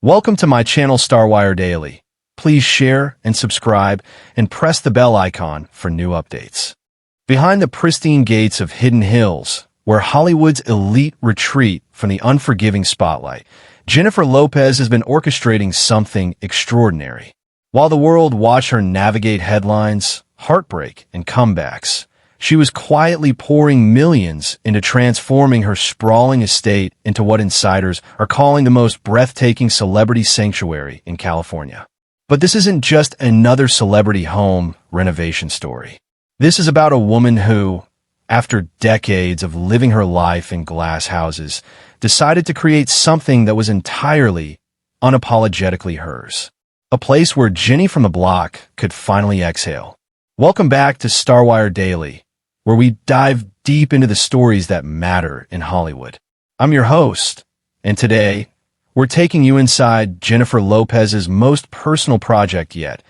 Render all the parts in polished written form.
Welcome to my channel Starwire Daily. Please share and subscribe and press the bell icon for new updates. Behind the pristine gates of Hidden Hills, where Hollywood's elite retreat from the unforgiving spotlight, Jennifer Lopez has been orchestrating something extraordinary. While the world watched her navigate headlines, heartbreak, and comebacks, she was quietly pouring millions into transforming her sprawling estate into what insiders are calling the most breathtaking celebrity sanctuary in California. But this isn't just another celebrity home renovation story. This is about a woman who, after decades of living her life in glass houses, decided to create something that was entirely, unapologetically hers. A place where Jenny from the block could finally exhale. Welcome back to Starwire Daily, where we dive deep into the stories that matter in Hollywood. I'm your host, and today, we're taking you inside Jennifer Lopez's most personal project yet,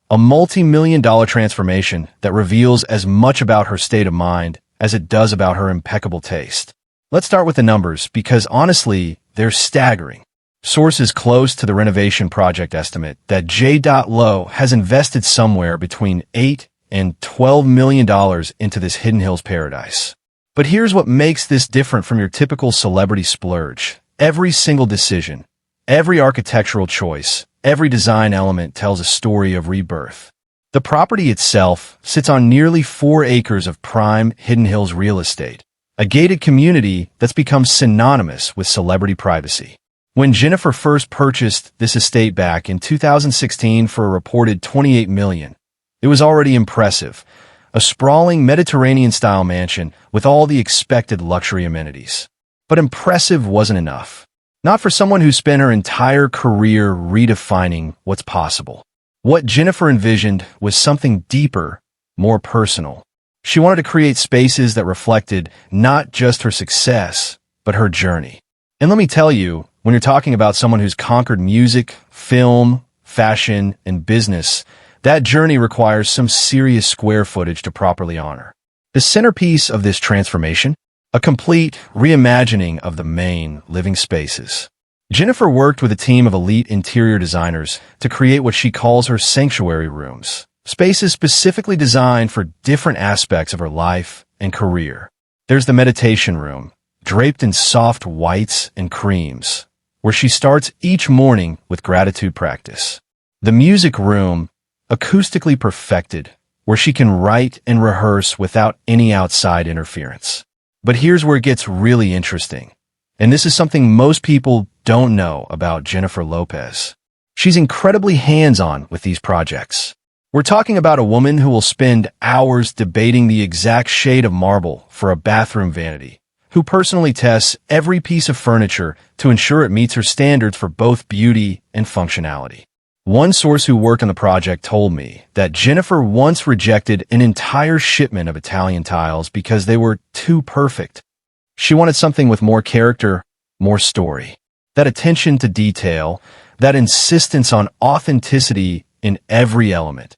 a multi-million-dollar transformation that reveals as much about her state of mind as it does about her impeccable taste. Let's start with the numbers, because honestly, they're staggering. Sources close to the renovation project estimate that J.Lo has invested somewhere between $8 and $12 million into this Hidden Hills paradise. But here's what makes this different from your typical celebrity splurge. Every single decision, every architectural choice, every design element tells a story of rebirth. The property itself sits on nearly 4 acres of prime Hidden Hills real estate, a gated community that's become synonymous with celebrity privacy. When Jennifer first purchased this estate back in 2016 for a reported $28 million, it was already impressive, a sprawling Mediterranean-style mansion with all the expected luxury amenities. But impressive wasn't enough. Not for someone who spent her entire career redefining what's possible. What Jennifer envisioned was something deeper, more personal. She wanted to create spaces that reflected not just her success, but her journey. And let me tell you, when you're talking about someone who's conquered music, film, fashion, and business, that journey requires some serious square footage to properly honor. The centerpiece of this transformation? A complete reimagining of the main living spaces. Jennifer worked with a team of elite interior designers to create what she calls her sanctuary rooms, spaces specifically designed for different aspects of her life and career. There's the meditation room, draped in soft whites and creams, where she starts each morning with gratitude practice. The music room, acoustically perfected, where she can write and rehearse without any outside interference. But here's where it gets really interesting. And this is something most people don't know about Jennifer Lopez. She's incredibly hands-on with these projects. We're talking about a woman who will spend hours debating the exact shade of marble for a bathroom vanity, who personally tests every piece of furniture to ensure it meets her standards for both beauty and functionality. One source who worked on the project told me that Jennifer once rejected an entire shipment of Italian tiles because they were too perfect. She wanted something with more character, more story. That attention to detail, that insistence on authenticity in every element.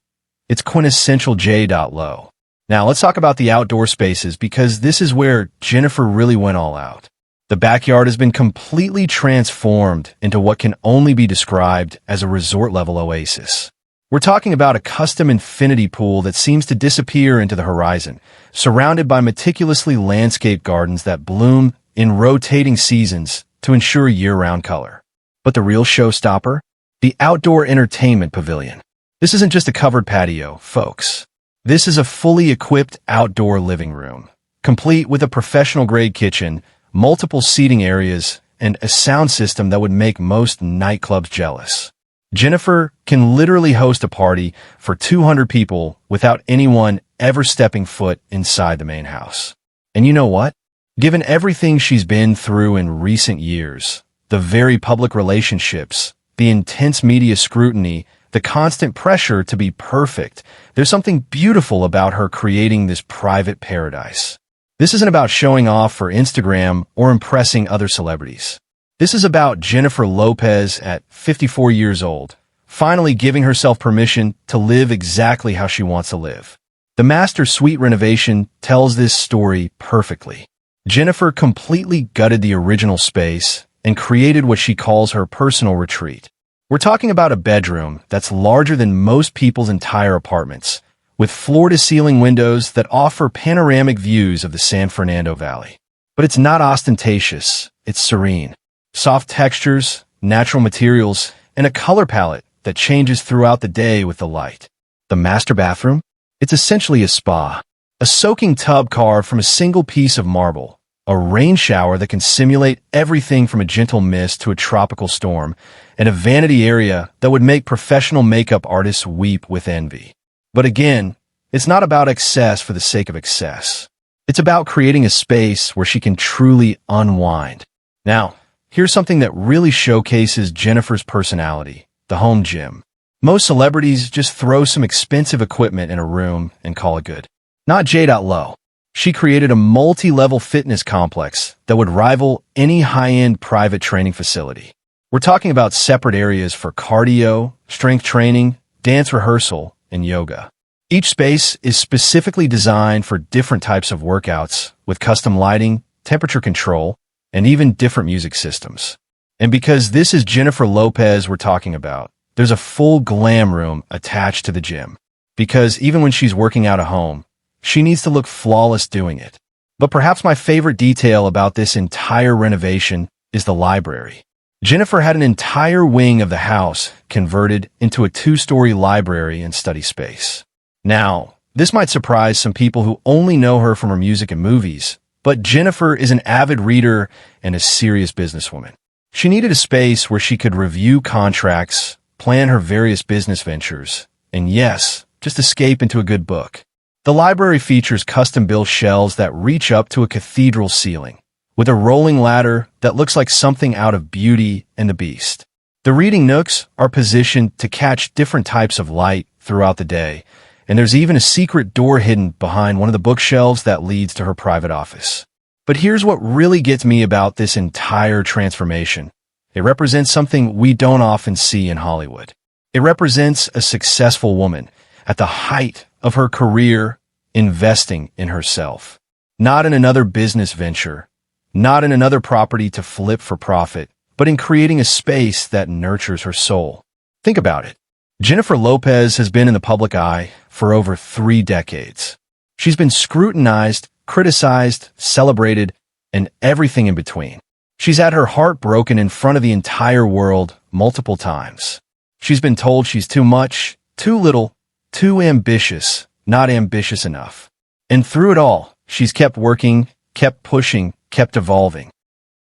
It's quintessential J.Lo. Now let's talk about the outdoor spaces, because this is where Jennifer really went all out. The backyard has been completely transformed into what can only be described as a resort-level oasis. We're talking about a custom infinity pool that seems to disappear into the horizon, surrounded by meticulously landscaped gardens that bloom in rotating seasons to ensure year-round color. But the real showstopper? The outdoor entertainment pavilion. This isn't just a covered patio, folks. This is a fully equipped outdoor living room, complete with a professional-grade kitchen, multiple seating areas, and a sound system that would make most nightclubs jealous. Jennifer can literally host a party for 200 people without anyone ever stepping foot inside the main house. And you know what? Given everything she's been through in recent years, the very public relationships, the intense media scrutiny, the constant pressure to be perfect, there's something beautiful about her creating this private paradise. This isn't about showing off for Instagram or impressing other celebrities. This is about Jennifer Lopez at 54 years old, finally giving herself permission to live exactly how she wants to live. The Master Suite renovation tells this story perfectly. Jennifer completely gutted the original space and created what she calls her personal retreat. We're talking about a bedroom that's larger than most people's entire apartments, with floor-to-ceiling windows that offer panoramic views of the San Fernando Valley. But it's not ostentatious, it's serene. Soft textures, natural materials, and a color palette that changes throughout the day with the light. The master bathroom? It's essentially a spa. A soaking tub carved from a single piece of marble. A rain shower that can simulate everything from a gentle mist to a tropical storm. And a vanity area that would make professional makeup artists weep with envy. But again, it's not about excess for the sake of excess. It's about creating a space where she can truly unwind. Now, here's something that really showcases Jennifer's personality: the home gym. Most celebrities just throw some expensive equipment in a room and call it good. Not J.Lo. She created a multi-level fitness complex that would rival any high-end private training facility. We're talking about separate areas for cardio, strength training, dance rehearsal, and yoga. Each space is specifically designed for different types of workouts, with custom lighting, temperature control, and even different music systems. And because this is Jennifer Lopez we're talking about, there's a full glam room attached to the gym. Because even when she's working out at home, she needs to look flawless doing it. But perhaps my favorite detail about this entire renovation is the library. Jennifer had an entire wing of the house converted into a 2-story library and study space. Now, this might surprise some people who only know her from her music and movies, but Jennifer is an avid reader and a serious businesswoman. She needed a space where she could review contracts, plan her various business ventures, and yes, just escape into a good book. The library features custom-built shelves that reach up to a cathedral ceiling, with a rolling ladder that looks like something out of Beauty and the Beast. The reading nooks are positioned to catch different types of light throughout the day, and there's even a secret door hidden behind one of the bookshelves that leads to her private office. But here's what really gets me about this entire transformation. It represents something we don't often see in Hollywood. It represents a successful woman at the height of her career, investing in herself. Not in another business venture, not in another property to flip for profit, but in creating a space that nurtures her soul. Think about it. Jennifer Lopez has been in the public eye for over 3 decades. She's been scrutinized, criticized, celebrated, and everything in between. She's had her heart broken in front of the entire world multiple times. She's been told she's too much, too little, too ambitious, not ambitious enough. And through it all, she's kept working, kept pushing, kept evolving.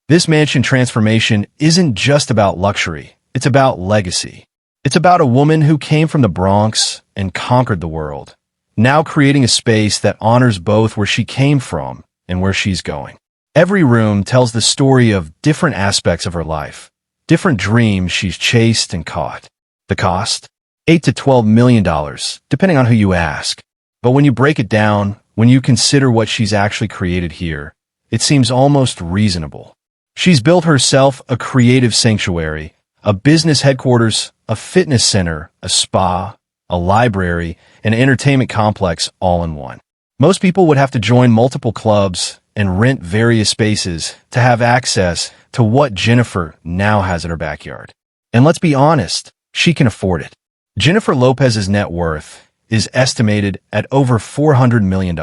This mansion transformation isn't just about luxury, it's about legacy. It's about a woman who came from the Bronx and conquered the world, now creating a space that honors both where she came from and where she's going. Every room tells the story of different aspects of her life, different dreams she's chased and caught. The cost? $8 to $12 million, depending on who you ask. But when you break it down, when you consider what she's actually created here, it seems almost reasonable. She's built herself a creative sanctuary, a business headquarters, a fitness center, a spa, a library, an entertainment complex all in one. Most people would have to join multiple clubs and rent various spaces to have access to what Jennifer now has in her backyard. And let's be honest, she can afford it. Jennifer Lopez's net worth is estimated at over $400 million.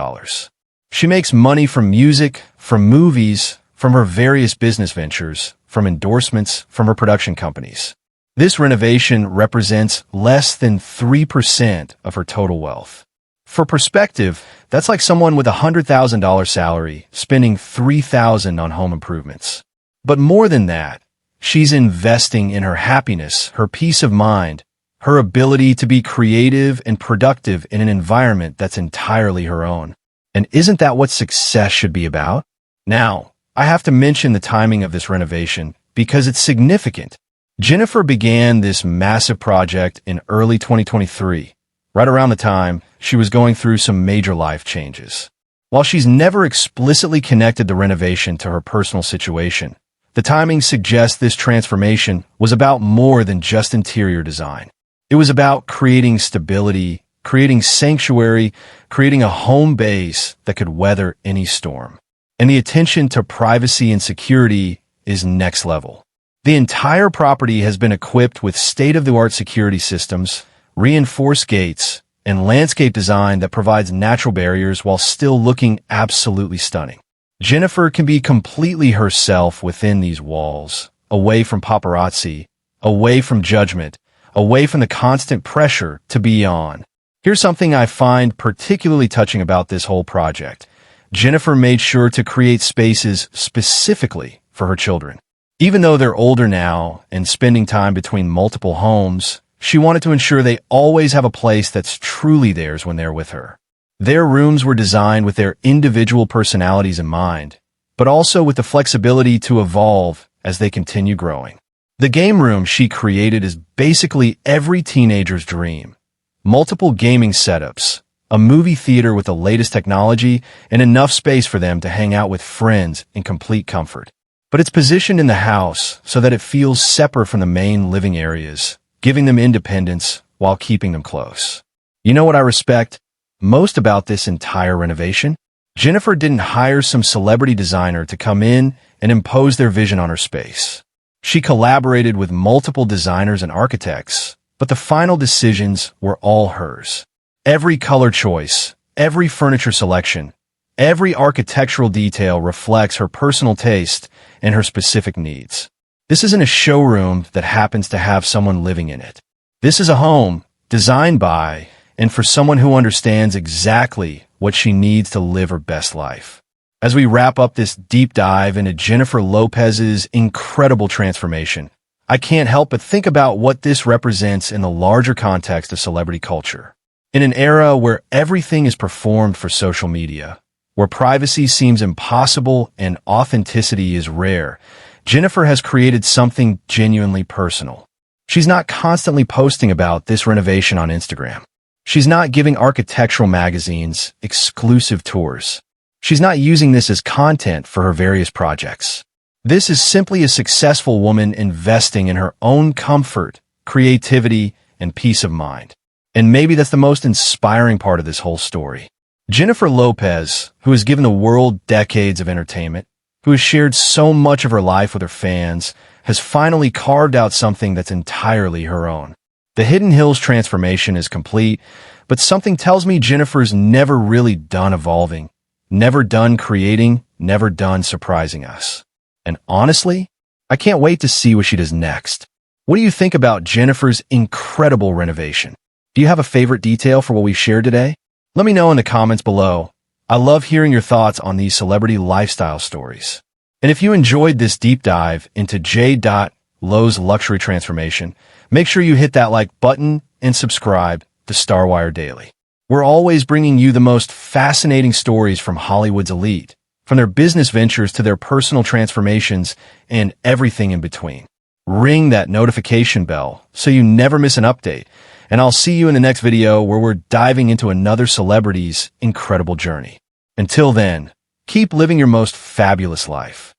She makes money from music, from movies, from her various business ventures, from endorsements, from her production companies. This renovation represents less than 3% of her total wealth. For perspective, that's like someone with a $100,000 salary spending $3,000 on home improvements. But more than that, she's investing in her happiness, her peace of mind, her ability to be creative and productive in an environment that's entirely her own. And isn't that what success should be about? Now, I have to mention the timing of this renovation because it's significant. Jennifer began this massive project in early 2023, right around the time she was going through some major life changes. While she's never explicitly connected the renovation to her personal situation, the timing suggests this transformation was about more than just interior design. It was about creating stability, creating sanctuary, creating a home base that could weather any storm. And the attention to privacy and security is next level. The entire property has been equipped with state-of-the-art security systems, reinforced gates, and landscape design that provides natural barriers while still looking absolutely stunning. Jennifer can be completely herself within these walls, away from paparazzi, away from judgment, away from the constant pressure to be on. Here's something I find particularly touching about this whole project. Jennifer made sure to create spaces specifically for her children. Even though they're older now and spending time between multiple homes, she wanted to ensure they always have a place that's truly theirs when they're with her. Their rooms were designed with their individual personalities in mind, but also with the flexibility to evolve as they continue growing. The game room she created is basically every teenager's dream. Multiple gaming setups, a movie theater with the latest technology, and enough space for them to hang out with friends in complete comfort. But it's positioned in the house so that it feels separate from the main living areas, giving them independence while keeping them close. You know what I respect most about this entire renovation? Jennifer didn't hire some celebrity designer to come in and impose their vision on her space. She collaborated with multiple designers and architects, but the final decisions were all hers. Every color choice, every furniture selection, every architectural detail reflects her personal taste and her specific needs. This isn't a showroom that happens to have someone living in it. This is a home designed by and for someone who understands exactly what she needs to live her best life. As we wrap up this deep dive into Jennifer Lopez's incredible transformation, I can't help but think about what this represents in the larger context of celebrity culture. In an era where everything is performed for social media, where privacy seems impossible and authenticity is rare, Jennifer has created something genuinely personal. She's not constantly posting about this renovation on Instagram. She's not giving architectural magazines exclusive tours. She's not using this as content for her various projects. This is simply a successful woman investing in her own comfort, creativity, and peace of mind. And maybe that's the most inspiring part of this whole story. Jennifer Lopez, who has given the world decades of entertainment, who has shared so much of her life with her fans, has finally carved out something that's entirely her own. The Hidden Hills transformation is complete, but something tells me Jennifer's never really done evolving, never done creating, never done surprising us. And honestly, I can't wait to see what she does next. What do you think about Jennifer's incredible renovation? Do you have a favorite detail for what we shared today? Let me know in the comments below. I love hearing your thoughts on these celebrity lifestyle stories. And if you enjoyed this deep dive into J.Lo's luxury transformation, make sure you hit that like button and subscribe to StarWire Daily. We're always bringing you the most fascinating stories from Hollywood's elite, from their business ventures to their personal transformations and everything in between. Ring that notification bell so you never miss an update, and I'll see you in the next video where we're diving into another celebrity's incredible journey. Until then, keep living your most fabulous life.